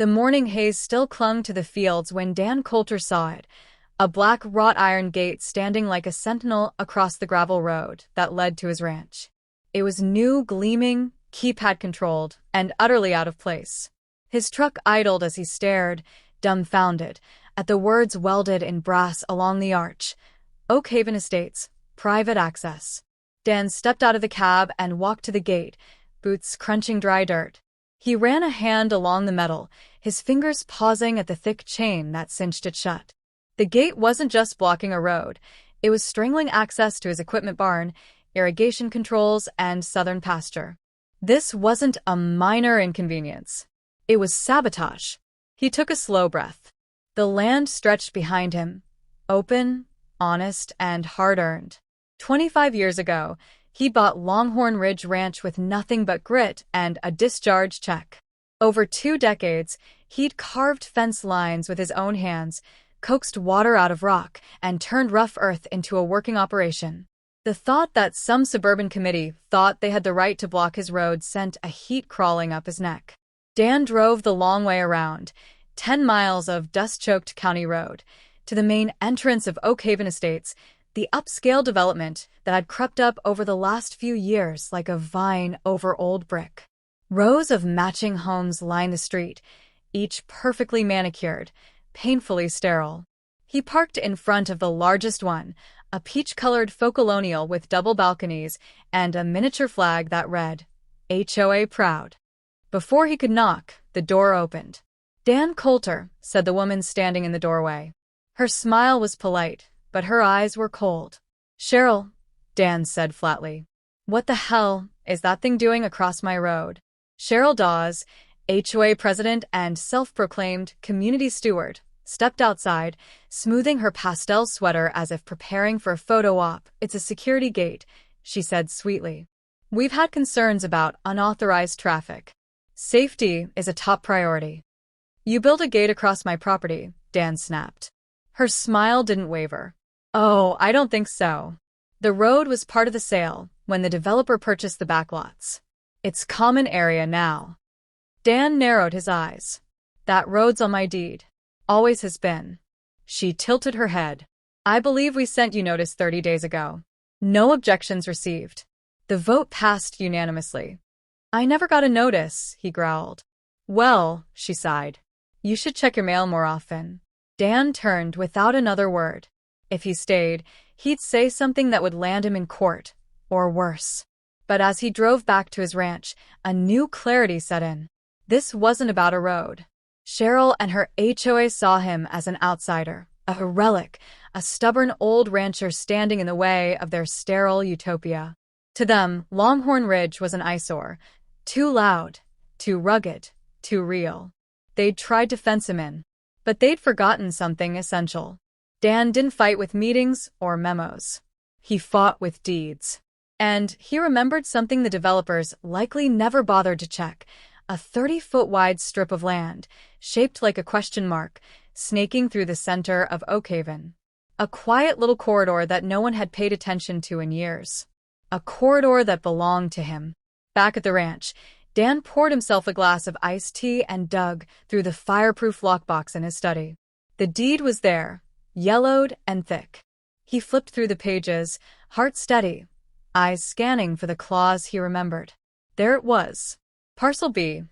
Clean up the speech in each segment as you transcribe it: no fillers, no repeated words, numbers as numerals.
The morning haze still clung to the fields when Dan Coulter saw it, a black wrought iron gate standing like a sentinel across the gravel road that led to his ranch. It was new, gleaming, keypad-controlled, and utterly out of place. His truck idled as he stared, dumbfounded, at the words welded in brass along the arch. Oakhaven Estates, private access. Dan stepped out of the cab and walked to the gate, boots crunching dry dirt. He ran a hand along the metal, his fingers pausing at the thick chain that cinched it shut. The gate wasn't just blocking a road, it was strangling access to his equipment barn, irrigation controls, and southern pasture. This wasn't a minor inconvenience. It was sabotage. He took a slow breath. The land stretched behind him, open, honest, and hard-earned. 25 years ago, he bought Longhorn Ridge Ranch with nothing but grit and a discharge check. Over 2 decades, he'd carved fence lines with his own hands, coaxed water out of rock, and turned rough earth into a working operation. The thought that some suburban committee thought they had the right to block his road sent a heat crawling up his neck. Dan drove the long way around, 10 miles of dust-choked county road, to the main entrance of Oakhaven Estates, the upscale development that had crept up over the last few years like a vine over old brick. Rows of matching homes line the street, each perfectly manicured, painfully sterile. He parked in front of the largest one, a peach-colored faux colonial with double balconies and a miniature flag that read, HOA Proud. Before he could knock, the door opened. Dan Coulter, said the woman standing in the doorway. Her smile was polite, but her eyes were cold. Cheryl, Dan said flatly. What the hell is that thing doing across my road? Cheryl Dawes, HOA president and self-proclaimed community steward, stepped outside, smoothing her pastel sweater as if preparing for a photo op. It's a security gate, she said sweetly. We've had concerns about unauthorized traffic. Safety is a top priority. You built a gate across my property, Dan snapped. Her smile didn't waver. Oh, I don't think so. The road was part of the sale when the developer purchased the backlots. It's common area now. Dan narrowed his eyes. That road's on my deed. Always has been. She tilted her head. I believe we sent you notice 30 days ago. No objections received. The vote passed unanimously. I never got a notice, he growled. Well, she sighed. You should check your mail more often. Dan turned without another word. If he stayed, he'd say something that would land him in court, or worse. But as he drove back to his ranch, a new clarity set in. This wasn't about a road. Cheryl and her HOA saw him as an outsider, a relic, a stubborn old rancher standing in the way of their sterile utopia. To them, Longhorn Ridge was an eyesore, too loud, too rugged, too real. They'd tried to fence him in, but they'd forgotten something essential. Dan didn't fight with meetings or memos. He fought with deeds. And he remembered something the developers likely never bothered to check, a 30-foot wide strip of land, shaped like a question mark, snaking through the center of Oakhaven. A quiet little corridor that no one had paid attention to in years. A corridor that belonged to him. Back at the ranch, Dan poured himself a glass of iced tea and dug through the fireproof lockbox in his study. The deed was there, yellowed and thick. He flipped through the pages, heart steady, eyes scanning for the clause he remembered. There it was. Parcel B,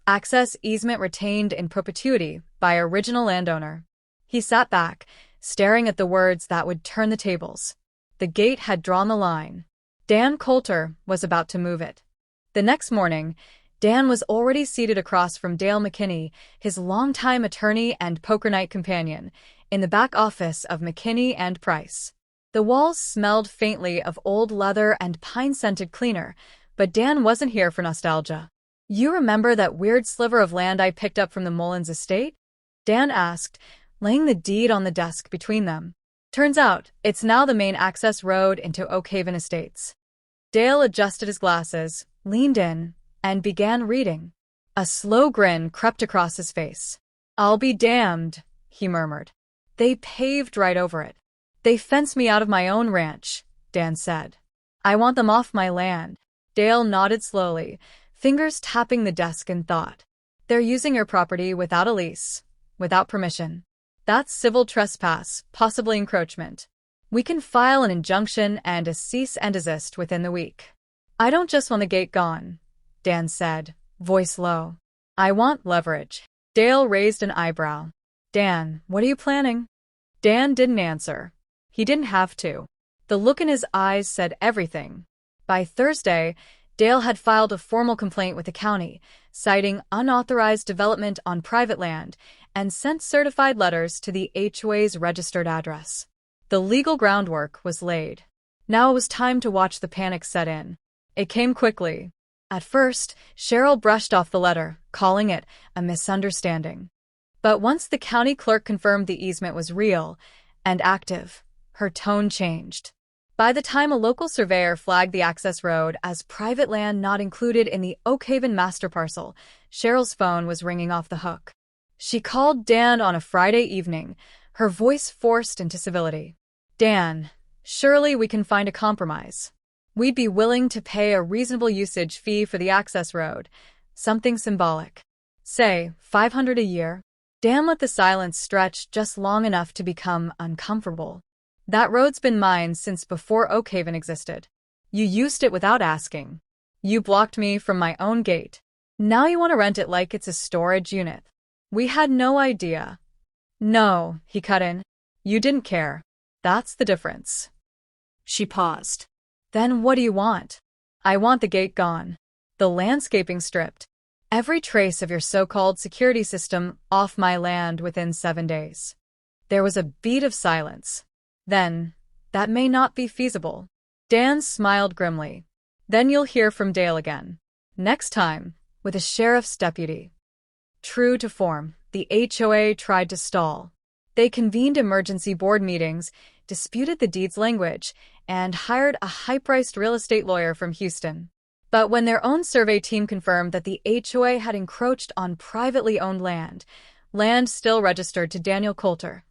access easement retained in perpetuity by original landowner. He sat back, staring at the words that would turn the tables. The gate had drawn the line. Dan Coulter was about to move it. The next morning, Dan was already seated across from Dale McKinney, his longtime attorney and poker night companion, in the back office of McKinney and Price. The walls smelled faintly of old leather and pine-scented cleaner, but Dan wasn't here for nostalgia. You remember that weird sliver of land I picked up from the Mullins estate? Dan asked, laying the deed on the desk between them. Turns out, it's now the main access road into Oakhaven Estates. Dale adjusted his glasses, leaned in, and began reading. A slow grin crept across his face. I'll be damned, he murmured. They paved right over it. They fenced me out of my own ranch, Dan said. I want them off my land. Dale nodded slowly, fingers tapping the desk in thought. They're using your property without a lease, without permission. That's civil trespass, possibly encroachment. We can file an injunction and a cease and desist within the week. I don't just want the gate gone, Dan said, voice low. I want leverage. Dale raised an eyebrow. Dan, what are you planning? Dan didn't answer. He didn't have to. The look in his eyes said everything. By Thursday, Dale had filed a formal complaint with the county, citing unauthorized development on private land, and sent certified letters to the HOA's registered address. The legal groundwork was laid. Now it was time to watch the panic set in. It came quickly. At first, Cheryl brushed off the letter, calling it a misunderstanding. But once the county clerk confirmed the easement was real and active, her tone changed. By the time a local surveyor flagged the access road as private land not included in the Oakhaven master parcel, Cheryl's phone was ringing off the hook. She called Dan on a Friday evening, her voice forced into civility. Dan, surely we can find a compromise. We'd be willing to pay a reasonable usage fee for the access road, something symbolic. Say, $500 a year. Dan let the silence stretch just long enough to become uncomfortable. That road's been mine since before Oakhaven existed. You used it without asking. You blocked me from my own gate. Now you want to rent it like it's a storage unit. We had no idea. No, he cut in. You didn't care. That's the difference. She paused. Then what do you want? I want the gate gone. The landscaping stripped. Every trace of your so-called security system off my land within 7 days. There was a beat of silence. Then, that may not be feasible. Dan smiled grimly. Then you'll hear from Dale again. Next time, with a sheriff's deputy. True to form, the HOA tried to stall. They convened emergency board meetings, disputed the deed's language, and hired a high-priced real estate lawyer from Houston. But when their own survey team confirmed that the HOA had encroached on privately owned land still registered to Daniel Coulter,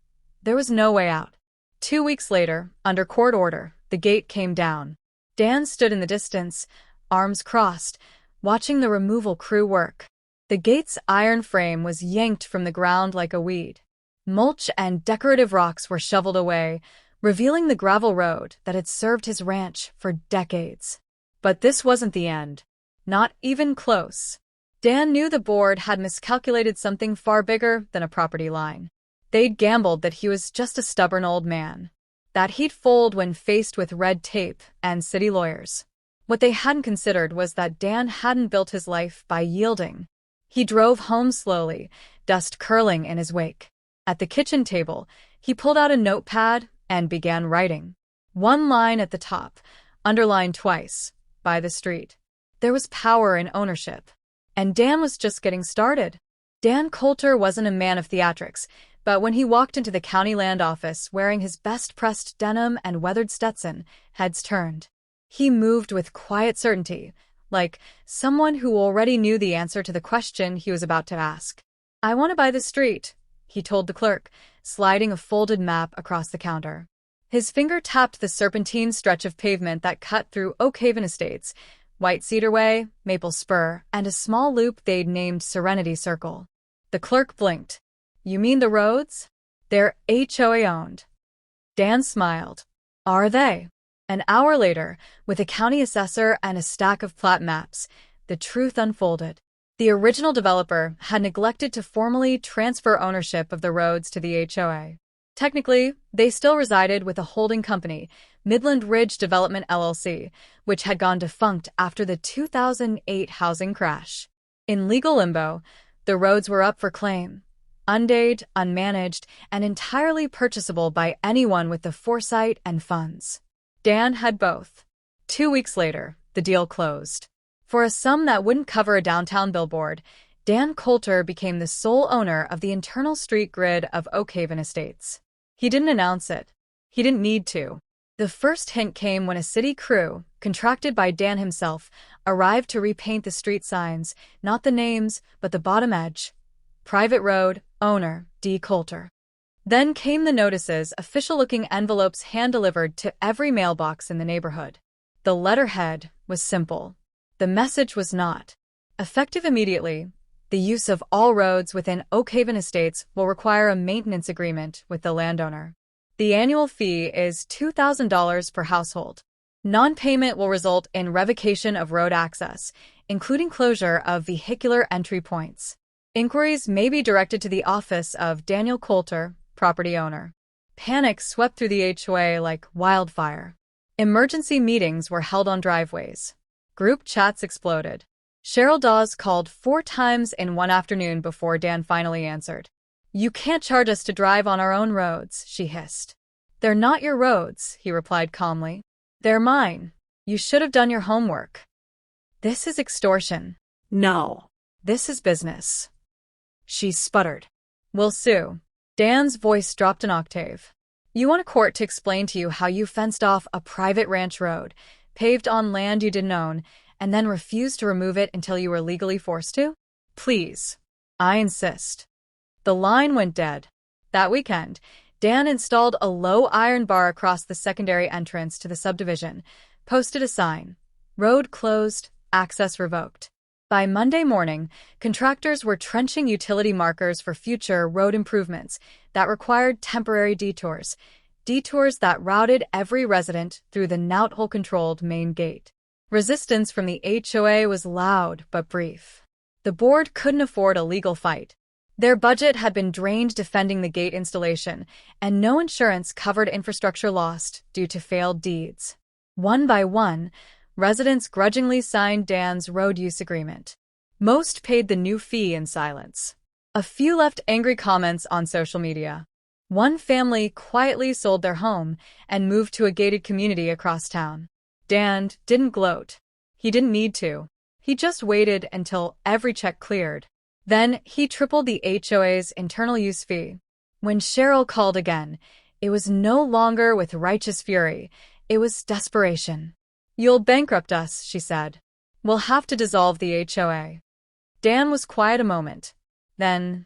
there was no way out. 2 weeks later, under court order, the gate came down. Dan stood in the distance, arms crossed, watching the removal crew work. The gate's iron frame was yanked from the ground like a weed. Mulch and decorative rocks were shoveled away, revealing the gravel road that had served his ranch for decades. But this wasn't the end. Not even close. Dan knew the board had miscalculated something far bigger than a property line. They'd gambled that he was just a stubborn old man, that he'd fold when faced with red tape and city lawyers. What they hadn't considered was that Dan hadn't built his life by yielding. He drove home slowly, dust curling in his wake. At the kitchen table, he pulled out a notepad and began writing. One line at the top, underlined twice, by the street. There was power in ownership. And Dan was just getting started. Dan Coulter wasn't a man of theatrics, but when he walked into the county land office wearing his best pressed denim and weathered Stetson, heads turned. He moved with quiet certainty, like someone who already knew the answer to the question he was about to ask. I want to buy the street, he told the clerk, sliding a folded map across the counter. His finger tapped the serpentine stretch of pavement that cut through Oakhaven Estates, White Cedar Way, Maple Spur, and a small loop they'd named Serenity Circle. The clerk blinked. You mean the roads? They're HOA-owned. Dan smiled. Are they? An hour later, with a county assessor and a stack of plat maps, the truth unfolded. The original developer had neglected to formally transfer ownership of the roads to the HOA. Technically, they still resided with a holding company, Midland Ridge Development LLC, which had gone defunct after the 2008 housing crash. In legal limbo, the roads were up for claim. Undate, unmanaged, and entirely purchasable by anyone with the foresight and funds. Dan had both. 2 weeks later, the deal closed. For a sum that wouldn't cover a downtown billboard, Dan Coulter became the sole owner of the internal street grid of Oakhaven Estates. He didn't announce it. He didn't need to. The first hint came when a city crew, contracted by Dan himself, arrived to repaint the street signs, not the names, but the bottom edge. Private road, owner, D. Coulter. Then came the notices, official-looking envelopes hand-delivered to every mailbox in the neighborhood. The letterhead was simple. The message was not. Effective immediately, The use of all roads within Oakhaven Estates will require a maintenance agreement with the landowner. The annual fee is $2,000 per household. Non-payment will result in revocation of road access, including closure of vehicular entry points. Inquiries may be directed to the office of Daniel Coulter, property owner. Panic swept through the HOA like wildfire. Emergency meetings were held on driveways. Group chats exploded. Cheryl Dawes called 4 times in one afternoon before Dan finally answered. "You can't charge us to drive on our own roads," she hissed. "They're not your roads," he replied calmly. "They're mine. You should have done your homework." "This is extortion." "No. "This is business." She sputtered. "We'll sue." Dan's voice dropped an octave. "You want a court to explain to you how you fenced off a private ranch road, paved on land you didn't own, and then refused to remove it until you were legally forced to? Please. I insist." The line went dead. That weekend, Dan installed a low iron bar across the secondary entrance to the subdivision, posted a sign, "Road closed, access revoked." By Monday morning, contractors were trenching utility markers for future road improvements that required temporary detours that routed every resident through the knothole-controlled main gate. Resistance from the HOA was loud but brief. The board couldn't afford a legal fight. Their budget had been drained defending the gate installation, and no insurance covered infrastructure lost due to failed deeds. One by one, residents grudgingly signed Dan's road use agreement. Most paid the new fee in silence. A few left angry comments on social media. One family quietly sold their home and moved to a gated community across town. Dan didn't gloat. He didn't need to. He just waited until every check cleared. Then he tripled the HOA's internal use fee. When Cheryl called again, it was no longer with righteous fury. It was desperation. "You'll bankrupt us," she said. "We'll have to dissolve the HOA." Dan was quiet a moment. Then,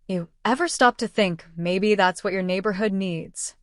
"You ever stop to think maybe that's what your neighborhood needs?"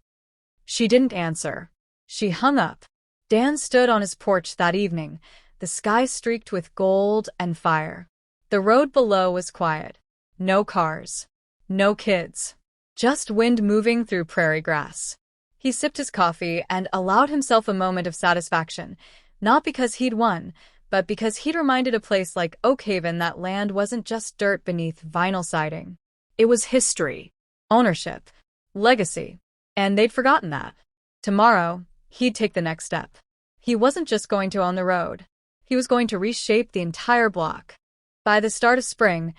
She didn't answer. She hung up. Dan stood on his porch that evening, the sky streaked with gold and fire. The road below was quiet. No cars. No kids. Just wind moving through prairie grass. He sipped his coffee and allowed himself a moment of satisfaction, not because he'd won, but because he'd reminded a place like Oakhaven that land wasn't just dirt beneath vinyl siding. It was history, ownership, legacy, and they'd forgotten that. Tomorrow, he'd take the next step. He wasn't just going to own the road. He was going to reshape the entire block. By the start of spring,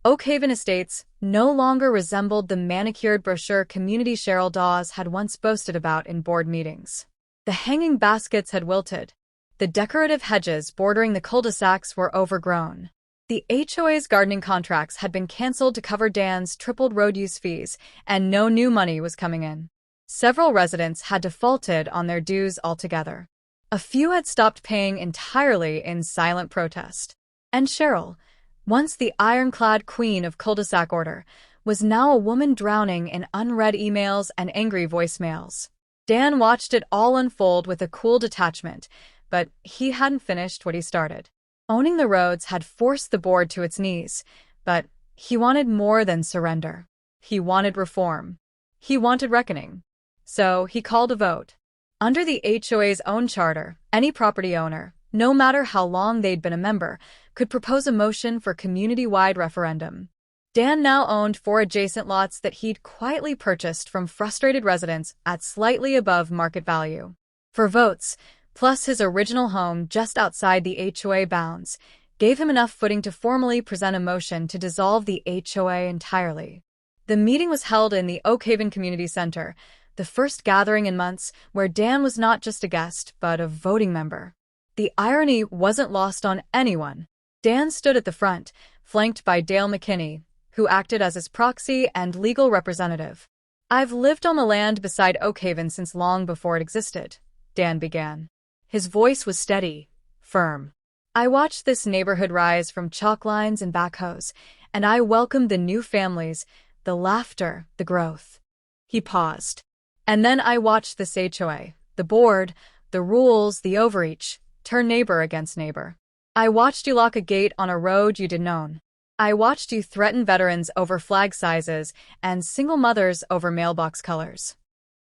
Oakhaven Estates no longer resembled the manicured brochure community Cheryl Dawes had once boasted about in board meetings. The hanging baskets had wilted. The decorative hedges bordering the cul-de-sacs were overgrown. The HOA's gardening contracts had been canceled to cover Dan's tripled road use fees, and no new money was coming in. Several residents had defaulted on their dues altogether. A few had stopped paying entirely in silent protest. And Cheryl, once the ironclad queen of cul-de-sac order, was now a woman drowning in unread emails and angry voicemails. Dan watched it all unfold with a cool detachment, but he hadn't finished what he started. Owning the roads had forced the board to its knees, but he wanted more than surrender. He wanted reform. He wanted reckoning. So he called a vote. Under the HOA's own charter, any property owner, no matter how long they'd been a member, could propose a motion for community-wide referendum. Dan now owned 4 adjacent lots that he'd quietly purchased from frustrated residents at slightly above market value. For votes, plus his original home just outside the HOA bounds, gave him enough footing to formally present a motion to dissolve the HOA entirely. The meeting was held in the Oakhaven Community Center, the first gathering in months where Dan was not just a guest, but a voting member. The irony wasn't lost on anyone. Dan stood at the front, flanked by Dale McKinney, who acted as his proxy and legal representative. "I've lived on the land beside Oakhaven since long before it existed," Dan began. His voice was steady, firm. "I watched this neighborhood rise from chalk lines and backhoes, and I welcomed the new families, the laughter, the growth." He paused. "And then I watched this HOA, the board, the rules, the overreach, turn neighbor against neighbor. I watched you lock a gate on a road you didn't own. I watched you threaten veterans over flag sizes and single mothers over mailbox colors.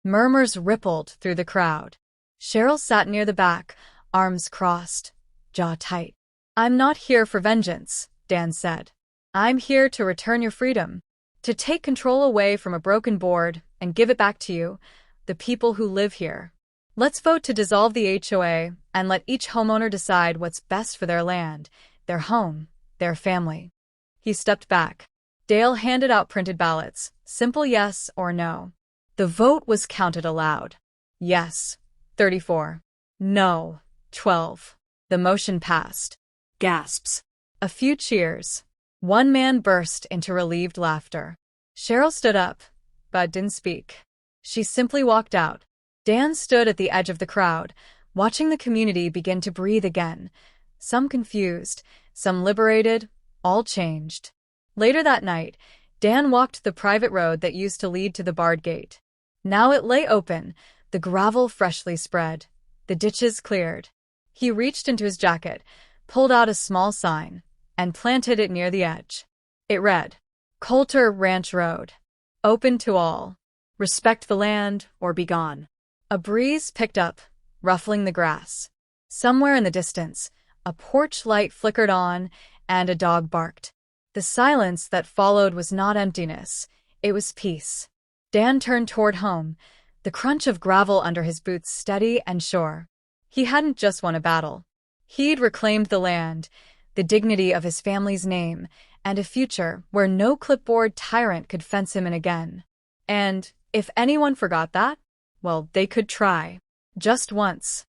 Murmurs rippled through the crowd. Cheryl sat near the back, arms crossed, jaw tight. I'm not here for vengeance, Dan said. I'm here to return your freedom, to take control away from a broken board and give it back to you, the people who live here. Let's vote to dissolve the HOA and let each homeowner decide what's best for their land, their home, their family. He stepped back. Dale handed out printed ballots, simple yes or no. The vote was counted aloud. Yes, 34. No, 12. The motion passed. Gasps. A few cheers. One man burst into relieved laughter. Cheryl stood up, but didn't speak. She simply walked out. Dan stood at the edge of the crowd, watching the community begin to breathe again. Some confused, some liberated, all changed. Later that night, Dan walked the private road that used to lead to the barred gate. Now it lay open, the gravel freshly spread, the ditches cleared. He reached into his jacket, pulled out a small sign, and planted it near the edge. It read, Coulter Ranch Road. Open to all. Respect the land or be gone. A breeze picked up, ruffling the grass. Somewhere in the distance, a porch light flickered on and a dog barked. The silence that followed was not emptiness, it was peace. Dan turned toward home, the crunch of gravel under his boots steady and sure. He hadn't just won a battle. He'd reclaimed the land, the dignity of his family's name, and a future where no clipboard tyrant could fence him in again. And if anyone forgot that, well, they could try. Just once.